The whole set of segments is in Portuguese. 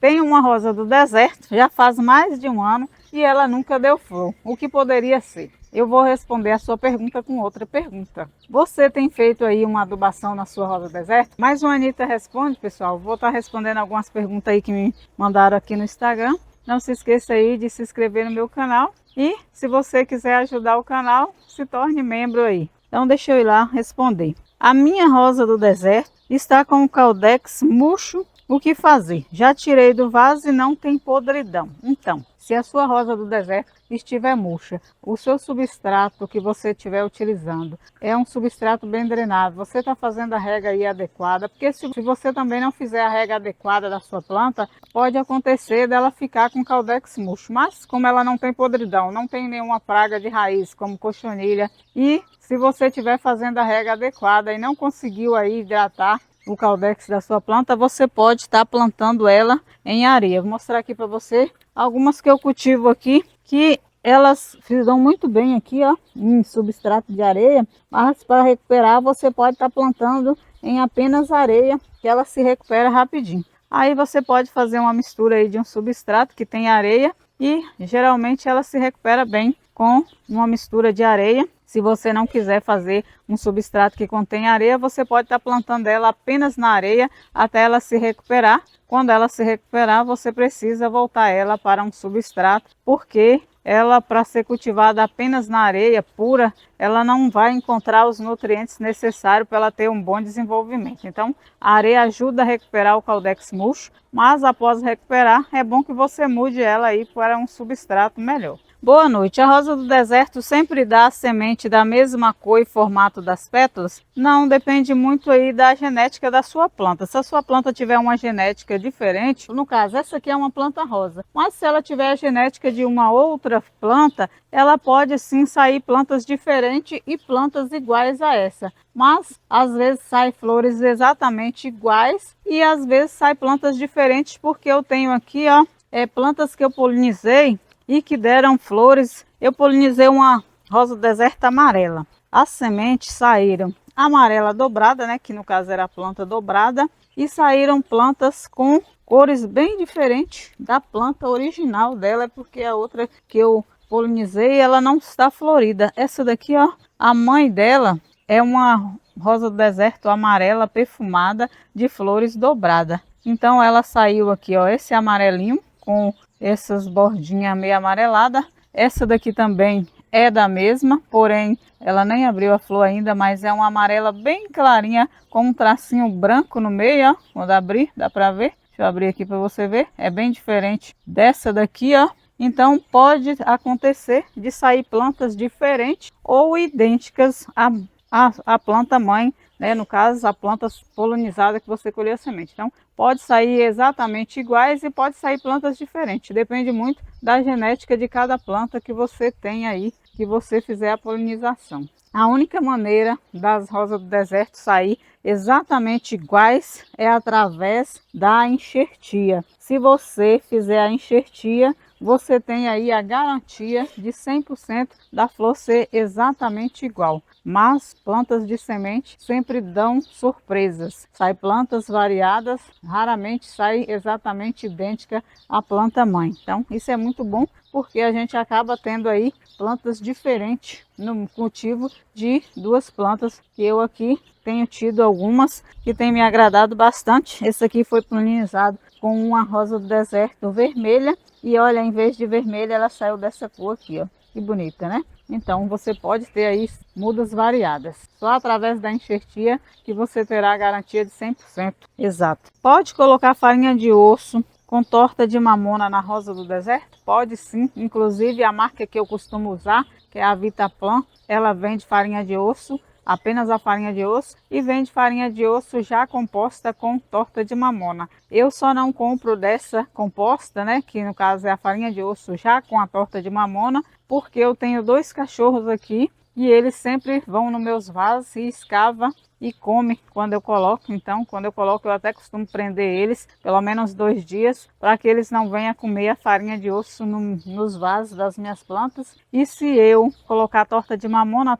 Tenho uma rosa do deserto, já faz mais de um ano e ela nunca deu flor. O que poderia ser? Eu vou responder a sua pergunta com outra pergunta. Você tem feito aí uma adubação na sua rosa do deserto? Mais uma Anitta responde, pessoal. Vou estar respondendo algumas perguntas aí que me mandaram aqui no Instagram. Não se esqueça aí de se inscrever no meu canal. E se você quiser ajudar o canal, se torne membro aí. Então deixa eu ir lá responder. A minha rosa do deserto está com o caudex murcho. O que fazer? Já tirei do vaso e não tem podridão. Então, se a sua rosa do deserto estiver murcha, o seu substrato que você estiver utilizando é um substrato bem drenado, você está fazendo a rega aí adequada, porque se você também não fizer a rega adequada da sua planta, pode acontecer dela ficar com caudex murcho. Mas como ela não tem podridão, não tem nenhuma praga de raiz como cochonilha, e se você estiver fazendo a rega adequada e não conseguiu aí hidratar o caudex da sua planta, você pode estar plantando ela em areia. Vou mostrar aqui para você algumas que eu cultivo aqui, que elas dão muito bem aqui, ó, em substrato de areia, mas para recuperar você pode estar plantando em apenas areia, que ela se recupera rapidinho. Aí você pode fazer uma mistura aí de um substrato que tem areia e geralmente ela se recupera bem com uma mistura de areia. Se você não quiser fazer um substrato que contém areia, você pode estar plantando ela apenas na areia até ela se recuperar. Quando ela se recuperar, você precisa voltar ela para um substrato, porque ela, para ser cultivada apenas na areia pura, ela não vai encontrar os nutrientes necessários para ela ter um bom desenvolvimento. Então, a areia ajuda a recuperar o caudex murcho, mas após recuperar, é bom que você mude ela aí para um substrato melhor. Boa noite. A rosa do deserto sempre dá a semente da mesma cor e formato das pétalas? Não, depende muito aí da genética da sua planta. Se a sua planta tiver uma genética diferente, no caso, essa aqui é uma planta rosa, mas se ela tiver a genética de uma outra planta, ela pode sim sair plantas diferentes e plantas iguais a essa. Mas às vezes sai flores exatamente iguais e às vezes sai plantas diferentes, porque eu tenho aqui, ó, plantas que eu polinizei e que deram flores. Eu polinizei uma rosa do deserto amarela. As sementes saíram amarela dobrada, né, que no caso era a planta dobrada, e saíram plantas com cores bem diferentes da planta original dela, porque a outra que eu polinizei, ela não está florida. Essa daqui, ó, a mãe dela é uma rosa do deserto amarela perfumada de flores dobrada. Então ela saiu aqui, ó, esse amarelinho com essas bordinhas meio amareladas. Essa daqui também é da mesma, porém ela nem abriu a flor ainda, mas é uma amarela bem clarinha com um tracinho branco no meio, ó. Quando abrir, dá para ver. Deixa eu abrir aqui para você ver. É bem diferente dessa daqui, ó. Então pode acontecer de sair plantas diferentes ou idênticas à planta mãe, né? No caso, a planta polinizada que você colheu a semente. Então pode sair exatamente iguais e pode sair plantas diferentes. Depende muito da genética de cada planta que você tem aí, que você fizer a polinização. A única maneira das rosas do deserto sair exatamente iguais é através da enxertia. Se você fizer a enxertia, você tem aí a garantia de 100% da flor ser exatamente igual. Mas plantas de semente sempre dão surpresas. Sai plantas variadas, raramente sai exatamente idêntica à planta mãe. Então isso é muito bom, porque a gente acaba tendo aí plantas diferentes no cultivo de duas plantas, que eu aqui tenho tido algumas que tem me agradado bastante. Esse aqui foi polinizado com uma rosa do deserto vermelha e olha, em vez de vermelha ela saiu dessa cor aqui, ó. Que bonita, né? Então você pode ter aí mudas variadas. Só através da enxertia que você terá a garantia de 100% exato. Pode colocar farinha de osso com torta de mamona na rosa do deserto? Pode sim, inclusive a marca que eu costumo usar, que é a Vitaplan, ela vende farinha de osso, apenas a farinha de osso, e vende farinha de osso já composta com torta de mamona. Eu só não compro dessa composta, né, que no caso é a farinha de osso já com a torta de mamona, porque eu tenho dois cachorros aqui e eles sempre vão nos meus vasos e escavam e come quando eu coloco. Então, quando eu coloco, eu até costumo prender eles pelo menos 2 dias para que eles não venham comer a farinha de osso nos vasos das minhas plantas. E se eu colocar a torta de mamona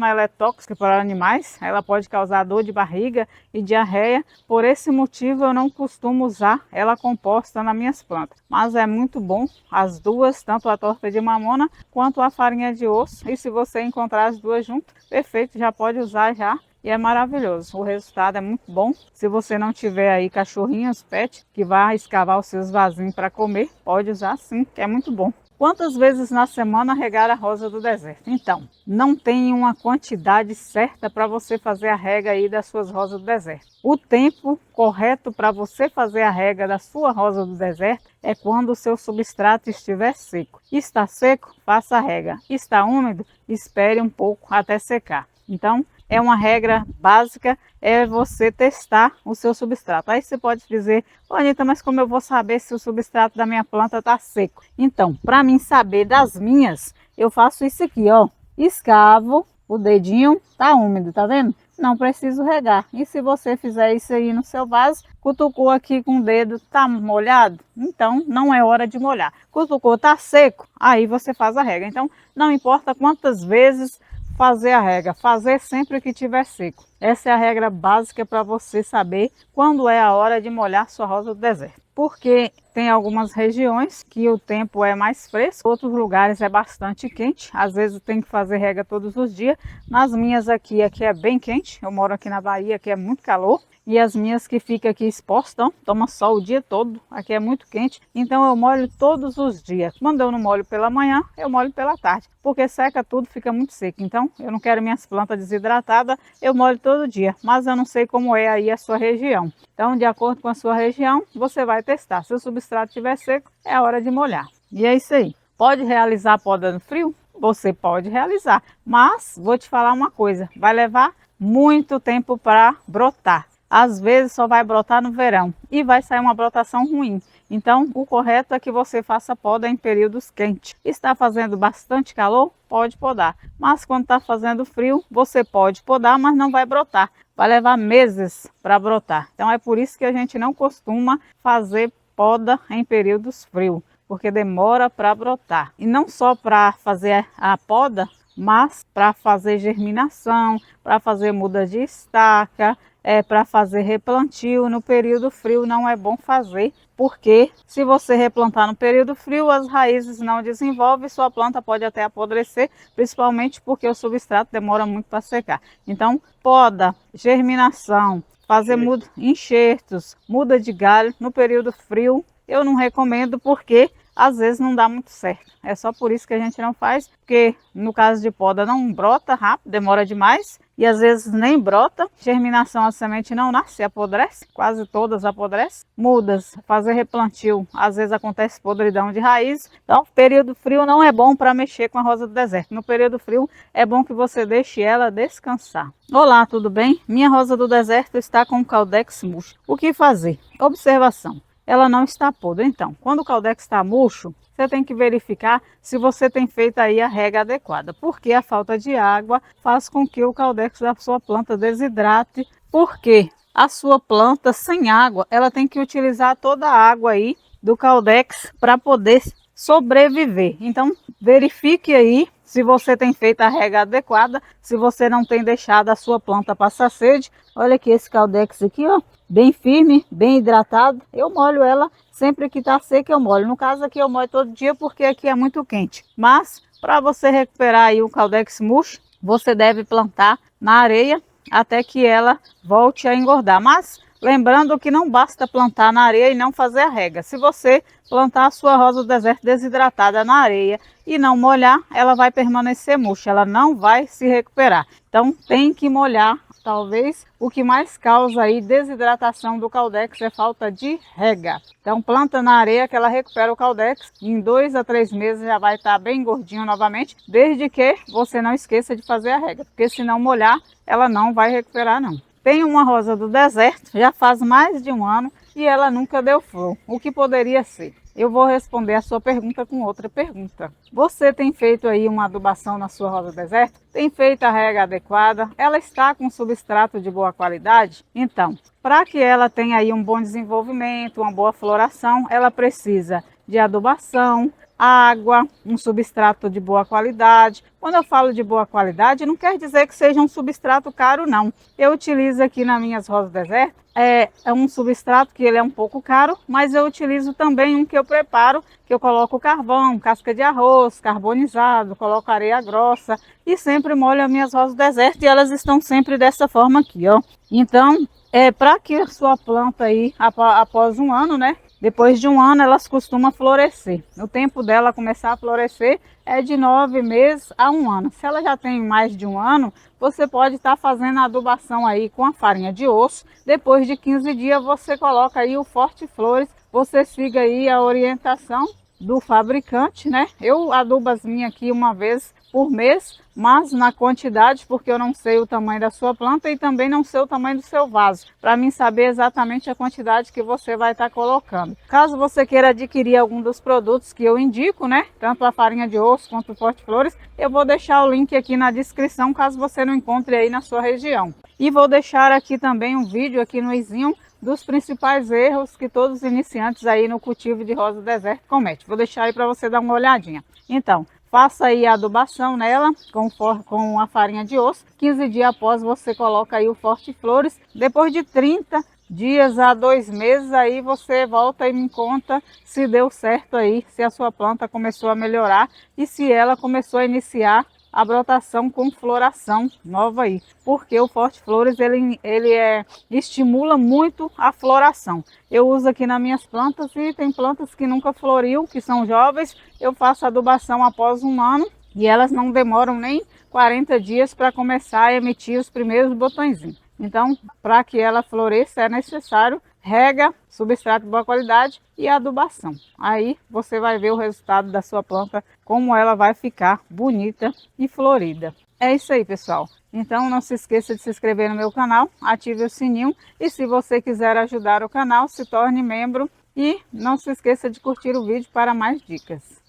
ela é tóxica para animais, ela pode causar dor de barriga e diarreia. Por esse motivo, eu não costumo usar ela composta nas minhas plantas. Mas é muito bom as duas, tanto a torta de mamona quanto a farinha de osso. E se você encontrar as duas juntas, perfeito, já pode usar já. E é maravilhoso, o resultado é muito bom. Se você não tiver aí cachorrinhos, pet, que vai escavar os seus vasinhos para comer, pode usar sim, que é muito bom. Quantas vezes na semana regar a rosa do deserto? Então, não tem uma quantidade certa para você fazer a rega aí das suas rosas do deserto. O tempo correto para você fazer a rega da sua rosa do deserto é quando o seu substrato estiver seco. Está seco? Faça a rega. Está úmido? Espere um pouco até secar. Então, é uma regra básica, é você testar o seu substrato. Aí você pode dizer, Anitta, mas como eu vou saber se o substrato da minha planta está seco? Então, para mim saber das minhas, eu faço isso aqui, ó. Escavo, o dedinho tá úmido, tá vendo? Não preciso regar. E se você fizer isso aí no seu vaso, cutucou aqui com o dedo, tá molhado? Então, não é hora de molhar. Cutucou, tá seco? Aí você faz a rega. Então, não importa quantas vezes fazer a rega, fazer sempre que tiver seco. Essa é a regra básica para você saber quando é a hora de molhar sua rosa do deserto. Porque tem algumas regiões que o tempo é mais fresco, outros lugares é bastante quente. Às vezes tem que fazer rega todos os dias. Nas minhas aqui é bem quente. Eu moro aqui na Bahia, aqui é muito calor. E as minhas que ficam aqui expostas, tomam sol o dia todo. Aqui é muito quente, então eu molho todos os dias. Quando eu não molho pela manhã, eu molho pela tarde, porque seca tudo, fica muito seco. Então eu não quero minhas plantas desidratadas, eu molho todo dia. Mas eu não sei como é aí a sua região. Então, de acordo com a sua região, você vai testar. Se o substrato estiver seco, é a hora de molhar. E é isso aí. Pode realizar a poda no frio? Você pode realizar, mas vou te falar uma coisa, vai levar muito tempo para brotar. Às vezes só vai brotar no verão e vai sair uma brotação ruim. Então, o correto é que você faça poda em períodos quentes. Está fazendo bastante calor? Pode podar. Mas quando está fazendo frio, você pode podar, mas não vai brotar. Vai levar meses para brotar. Então, é por isso que a gente não costuma fazer poda em períodos frios, porque demora para brotar. E não só para fazer a poda, mas para fazer germinação, para fazer muda de estaca, para fazer replantio. No período frio não é bom fazer, porque se você replantar no período frio, as raízes não desenvolvem, sua planta pode até apodrecer, principalmente porque o substrato demora muito para secar. Então, poda, germinação, fazer enxertos, muda de galho no período frio, eu não recomendo, porque às vezes não dá muito certo. É só por isso que a gente não faz, porque no caso de poda não brota rápido, demora demais e às vezes nem brota. Germinação, a semente não nasce, apodrece, quase todas apodrecem. Mudas, fazer replantio, às vezes acontece podridão de raiz. Então, período frio não é bom para mexer com a rosa do deserto. No período frio é bom que você deixe ela descansar. Olá, tudo bem? Minha rosa do deserto está com Caudex murcho. O que fazer? Observação. Ela não está podre. Então, quando o Caudex está murcho, você tem que verificar se você tem feito aí a rega adequada, porque a falta de água faz com que o Caudex da sua planta desidrate, porque a sua planta sem água, ela tem que utilizar toda a água aí do Caudex para poder sobreviver. Então, verifique aí se você tem feito a rega adequada, se você não tem deixado a sua planta passar sede. Olha aqui esse Caudex aqui, ó, bem firme, bem hidratado. Eu molho ela sempre que está seca, eu molho. No caso aqui eu molho todo dia porque aqui é muito quente. Mas para você recuperar aí o Caudex murcho, você deve plantar na areia até que ela volte a engordar. Mas lembrando que não basta plantar na areia e não fazer a rega. Se você plantar a sua rosa do deserto desidratada na areia e não molhar, ela vai permanecer murcha, ela não vai se recuperar. Então tem que molhar. Talvez o que mais causa aí desidratação do Caudex é falta de rega. Então planta na areia que ela recupera o Caudex. Em 2 a 3 meses já vai estar bem gordinho novamente, desde que você não esqueça de fazer a rega, porque se não molhar, ela não vai recuperar não. Tem uma rosa do deserto, já faz mais de um ano e ela nunca deu flor. O que poderia ser? Eu vou responder a sua pergunta com outra pergunta. Você tem feito aí uma adubação na sua rosa deserta? Tem feito a rega adequada? Ela está com substrato de boa qualidade? Então, para que ela tenha aí um bom desenvolvimento, uma boa floração, ela precisa de adubação, água, um substrato de boa qualidade. Quando eu falo de boa qualidade, não quer dizer que seja um substrato caro, não. Eu utilizo aqui nas minhas rosas desertas, é um substrato que ele é um pouco caro, mas eu utilizo também um que eu preparo, que eu coloco carvão, casca de arroz, carbonizado, coloco areia grossa e sempre molho as minhas rosas desertas e elas estão sempre dessa forma aqui, ó. Então, para que a sua planta aí, após um ano, né? Depois de um ano, elas costumam florescer. O tempo dela começar a florescer é de 9 meses a um ano. Se ela já tem mais de um ano, você pode estar fazendo a adubação aí com a farinha de osso. Depois de 15 dias, você coloca aí o Forte Flores. Você siga aí a orientação do fabricante, né? Eu adubo as minhas aqui uma vez por mês, mas na quantidade, porque eu não sei o tamanho da sua planta e também não sei o tamanho do seu vaso, para mim saber exatamente a quantidade que você vai estar colocando. Caso você queira adquirir algum dos produtos que eu indico, né, tanto a farinha de osso quanto o Forte Flores, eu vou deixar o link aqui na descrição, caso você não encontre aí na sua região. E vou deixar aqui também um vídeo aqui no izinho dos principais erros que todos os iniciantes aí no cultivo de rosa deserta cometem. Vou deixar aí para você dar uma olhadinha. Então, faça aí a adubação nela com a farinha de osso. 15 dias após você coloca aí o Forte Flores. Depois de 30 dias a 2 meses aí você volta e me conta se deu certo aí, se a sua planta começou a melhorar e se ela começou a iniciar a brotação com floração nova aí, porque o Forte Flores ele estimula muito a floração. Eu uso aqui nas minhas plantas e tem plantas que nunca floriu, que são jovens, eu faço adubação após um ano e elas não demoram nem 40 dias para começar a emitir os primeiros botõezinhos. Então, para que ela floresça é necessário rega, substrato de boa qualidade e adubação. Aí você vai ver o resultado da sua planta, como ela vai ficar bonita e florida. É isso aí, pessoal. Então não se esqueça de se inscrever no meu canal, ative o sininho e se você quiser ajudar o canal, se torne membro e não se esqueça de curtir o vídeo para mais dicas.